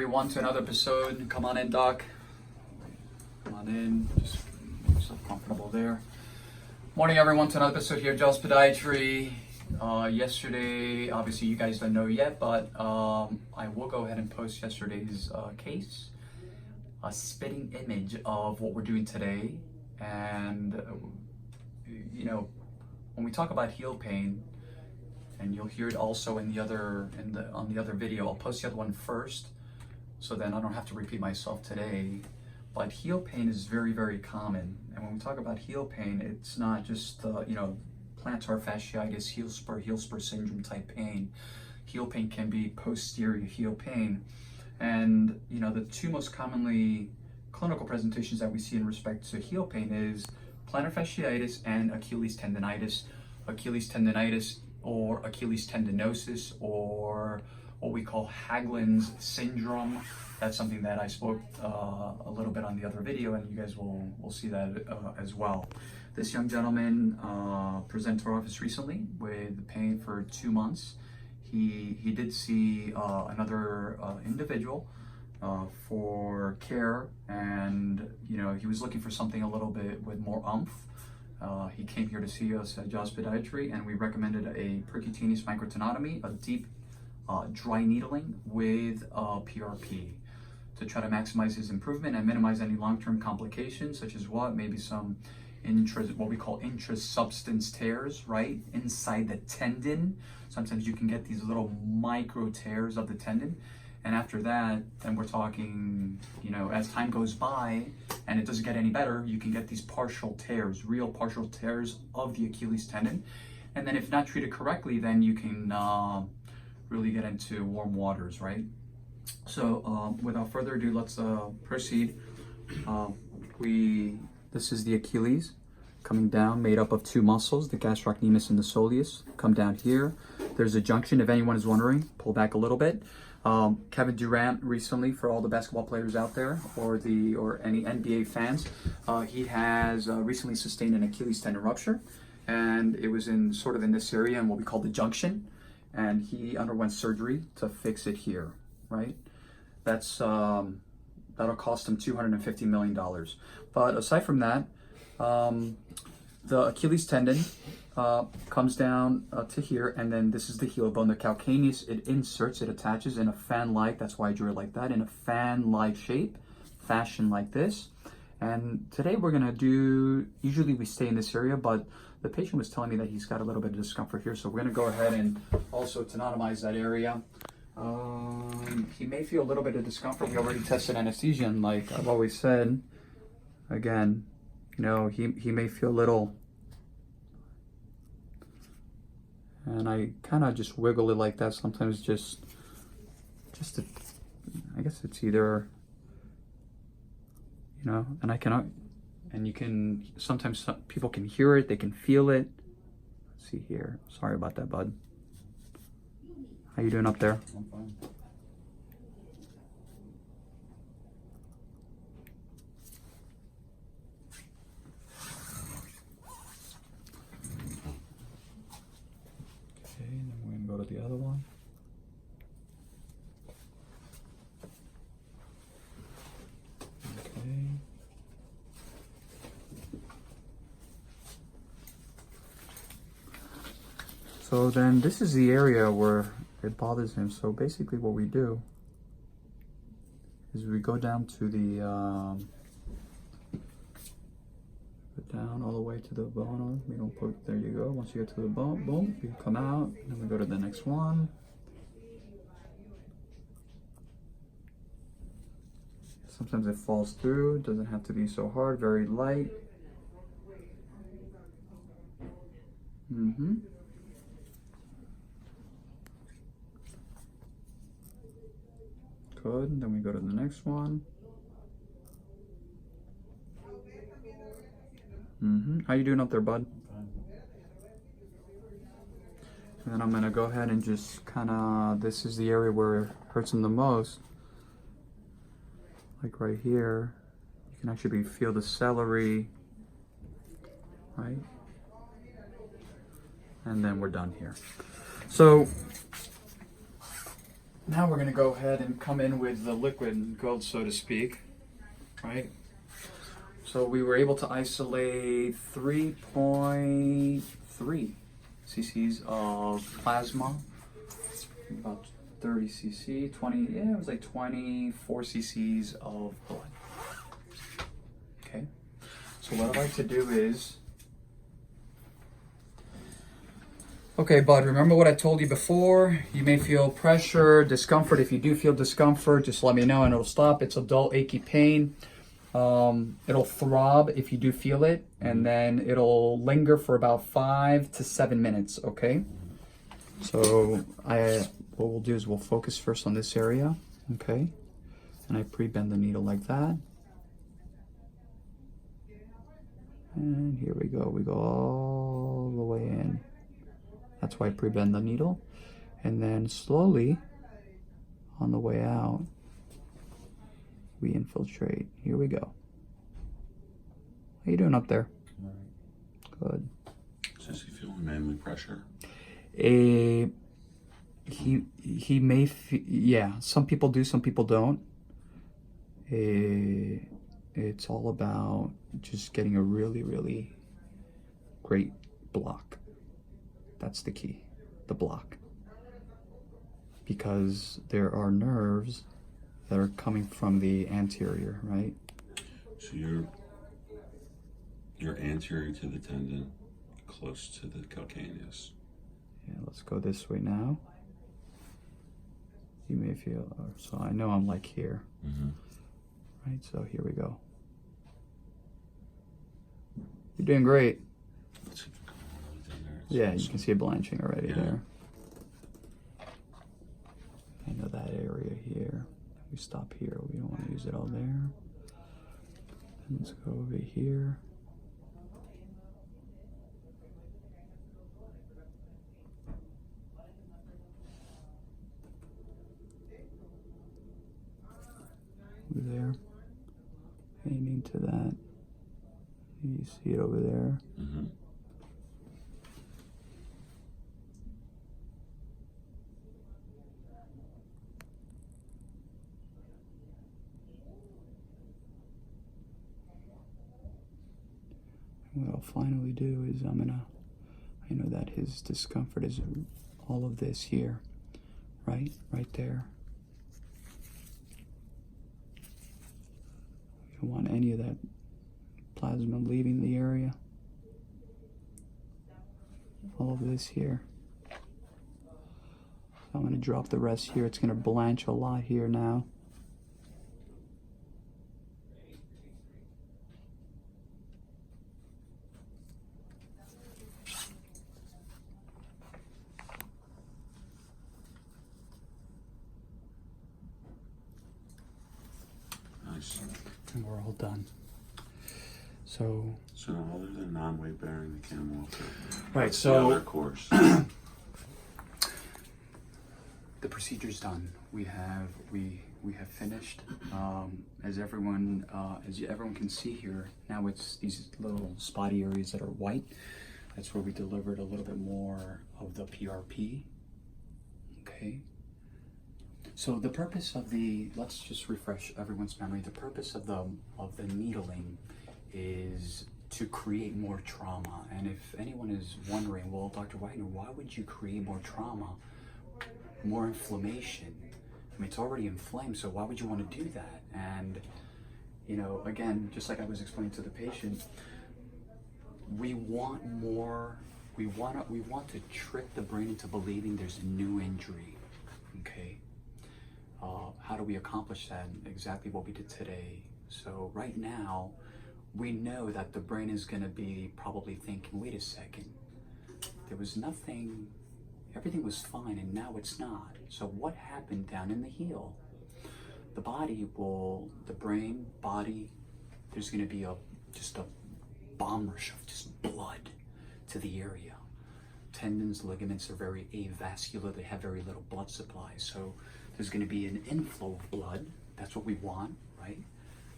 everyone to another episode. Come on in, Doc. Come on in. Just make yourself comfortable there. Morning, everyone, to another episode here, Doctors of Podiatry. Yesterday, obviously you guys don't know yet, but I will go ahead and post yesterday's case, a spitting image of what we're doing today. And you know, when we talk about heel pain, and you'll hear it also in the other on the other video. I'll post the other one first, so then I don't have to repeat myself today. But heel pain is very, very common. And when we talk about heel pain, it's not just you know, plantar fasciitis, heel spur syndrome type pain. Heel pain can be posterior heel pain. And you know, the two most commonly clinical presentations that we see in respect to heel pain is plantar fasciitis and Achilles tendonitis. Achilles tendonitis or Achilles tendinosis, or what we call Haglund's syndrome. That's something that I spoke a little bit on the other video, and you guys will see that as well. This young gentleman presented to our office recently with pain for 2 months. He did see another individual for care, and you know, he was looking for something a little bit with more oomph. He came here to see us at Doctors of Podiatry, and we recommended a percutaneous microtenotomy, a deep dry needling with PRP to try to maximize his improvement and minimize any long-term complications, such as maybe some what we call intra-substance tears, right? Inside the tendon. Sometimes you can get these little micro tears of the tendon. And after that, then we're talking, you know, as time goes by and it doesn't get any better, you can get these partial tears, real partial tears of the Achilles tendon. And then if not treated correctly, then you can really get into warm waters, right? So without further ado, let's proceed. This is the Achilles coming down, made up of two muscles, the gastrocnemius and the soleus. Come down here. There's a junction, if anyone is wondering. Pull back a little bit. Kevin Durant recently, for all the basketball players out there, or any NBA fans, he has recently sustained an Achilles tendon rupture, and it was in this area in what we call the junction, and he underwent surgery to fix it here, right? That'll cost him $250 million. But aside from that, the Achilles tendon comes down to here, and then this is the heel bone, the calcaneus. It inserts, it attaches in a fan-like, that's why I drew it like that, in a fan-like shape, fashion like this. And today we're gonna do, usually we stay in this area, but the patient was telling me that he's got a little bit of discomfort here, so we're gonna go ahead and also tenotomize that area. He may feel a little bit of discomfort. We already tested anesthesia, and like I've always said, again, you know, he may feel a little. And I kind of just wiggle it like that sometimes, just to, I guess it's either, you know, and you can, sometimes people can hear it, they can feel it. Let's see here. Sorry about that, bud. How you doing up there? I'm fine. Go to the other one. Okay. So then this is the area where it bothers him. So basically what we do is we go down to the down all the way to the bone. We don't put, there you go. Once you get to the bone, boom, you come out, and then we go to the next one. Sometimes it falls through, it doesn't have to be so hard, very light. Good, then we go to the next one. How you doing up there, bud? And then I'm gonna go ahead and just this is the area where it hurts him the most. Like right here, you can actually feel the celery, right? And then we're done here. So Now we're going to go ahead and come in with the liquid gold, so to speak, right? So we were able to isolate 3.3 cc's of plasma, about 30 cc, 20, yeah, it was like 24 cc's of blood. Okay, so what I'd like to do is, okay, bud, remember what I told you before? You may feel pressure, discomfort. If you do feel discomfort, just let me know and it'll stop. It's a dull, achy pain. It'll throb if you do feel it, and then it'll linger for about 5 to 7 minutes, okay? So what we'll do is we'll focus first on this area, okay? And I pre-bend the needle like that. And here we go all the way in. That's why I pre-bend the needle. And then slowly, on the way out, we infiltrate. Here we go. How you doing up there? All right. Good. Does he feel mainly pressure? He may, yeah, some people do, some people don't. It's all about just getting a really, really great block. That's the key, the block. Because there are nerves that are coming from the anterior, right? So you're anterior to the tendon, close to the calcaneus. Yeah, let's go this way now. You may feel, so I know I'm like here. Mm-hmm. Right, so here we go. You're doing great. Let's see if we can go all the way down there. Yeah, you can see it blanching already Yeah. there. I know that area here. We stop here. We don't want to use it all there. And let's go over here. Over there. Aiming to that. You see it over there. Mm-hmm. What I'll finally do is I know that his discomfort is all of this here, right there. You don't want any of that plasma leaving the area. All of this here. So I'm going to drop the rest here. It's going to blanch a lot here now. Nice. And we're all done. So other than non-weight bearing, the camel walker. right, The so other course. the procedure's done. We have finished. As everyone can see here, now it's these little spotty areas that are white. That's where we delivered a little bit more of the PRP. Okay. So the purpose of let's just refresh everyone's memory. The purpose of the needling is to create more trauma. And if anyone is wondering, well, Dr. Wagner, why would you create more trauma, more inflammation? I mean, it's already inflamed, so why would you want to do that? And, again, just like I was explaining to the patient, we want more, we want to trick the brain into believing there's a new injury, okay? How do we accomplish that? Exactly what we did today. So right now, we know that the brain is going to be probably thinking, wait a second, there was nothing, everything was fine, and now it's not. So what happened down in the heel? The brain, body, there's going to be just a bomb rush of just blood to the area. Tendons, ligaments are very avascular. They have very little blood supply. So there's going to be an inflow of blood. That's what we want, right?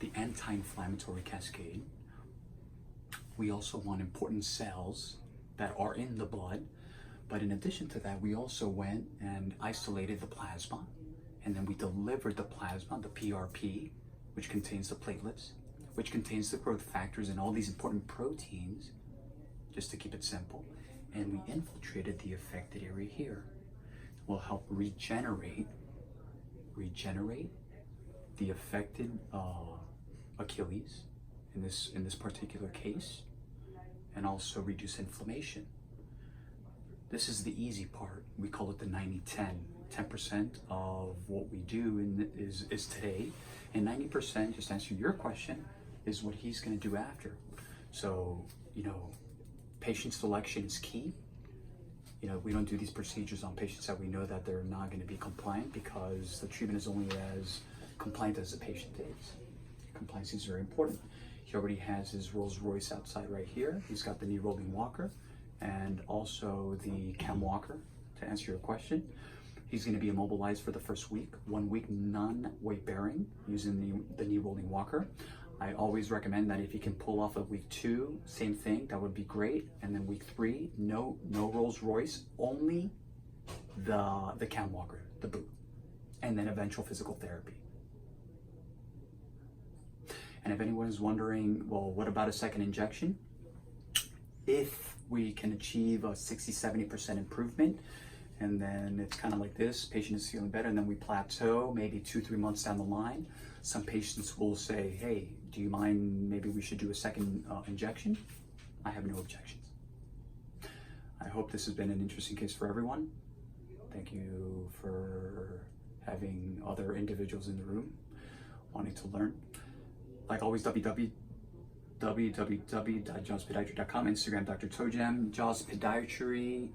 The anti-inflammatory cascade. We also want important cells that are in the blood. But in addition to that, we also went and isolated the plasma and then we deliver the plasma, the PRP, which contains the platelets, which contains the growth factors and all these important proteins, just to keep it simple. And we infiltrated the affected area here. Will help regenerate the affected Achilles in this particular case, and also reduce inflammation. This is the easy part. We call it the 90-10. 10% of what we do is today, and 90%, just to answer your question, is what he's going to do after. So, patient selection is key. We don't do these procedures on patients that we know that they're not going to be compliant, because the treatment is only as compliant as the patient is. Compliance is very important. He already has his Rolls Royce outside right here. He's got the knee rolling walker and also the cam walker, to answer your question. He's going to be immobilized for the first week, 1 week non-weight bearing using the knee rolling walker. I always recommend that if you can pull off of week 2, same thing, that would be great. And then week 3, no Rolls Royce, only the cam walker, the boot, and then eventual physical therapy. And if anyone is wondering, well, what about a second injection? If we can achieve a 60-70% improvement, and then it's kind of like this, patient is feeling better, and then we plateau maybe 2-3 months down the line, some patients will say, hey, do you mind, maybe we should do a second injection? I have no objections. I hope this has been an interesting case for everyone. Thank you for having other individuals in the room wanting to learn. Like always, www.jawspodiatry.com, Instagram, Dr. Tojam, Jaws Podiatry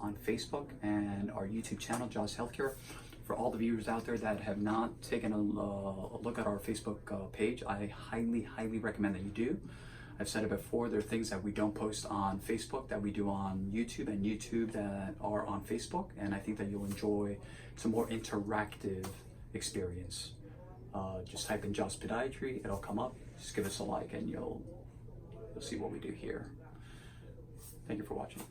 on Facebook, and our YouTube channel, Jaws Healthcare. For all the viewers out there that have not taken a look at our Facebook page, I highly recommend that you do. I've said it before, there are things that we don't post on Facebook that we do on YouTube, and YouTube that are on Facebook, and I think that you'll enjoy. It's a more interactive experience. Just type in Jaws Podiatry, it'll come up. Just give us a like and you'll see what we do here. Thank you for watching.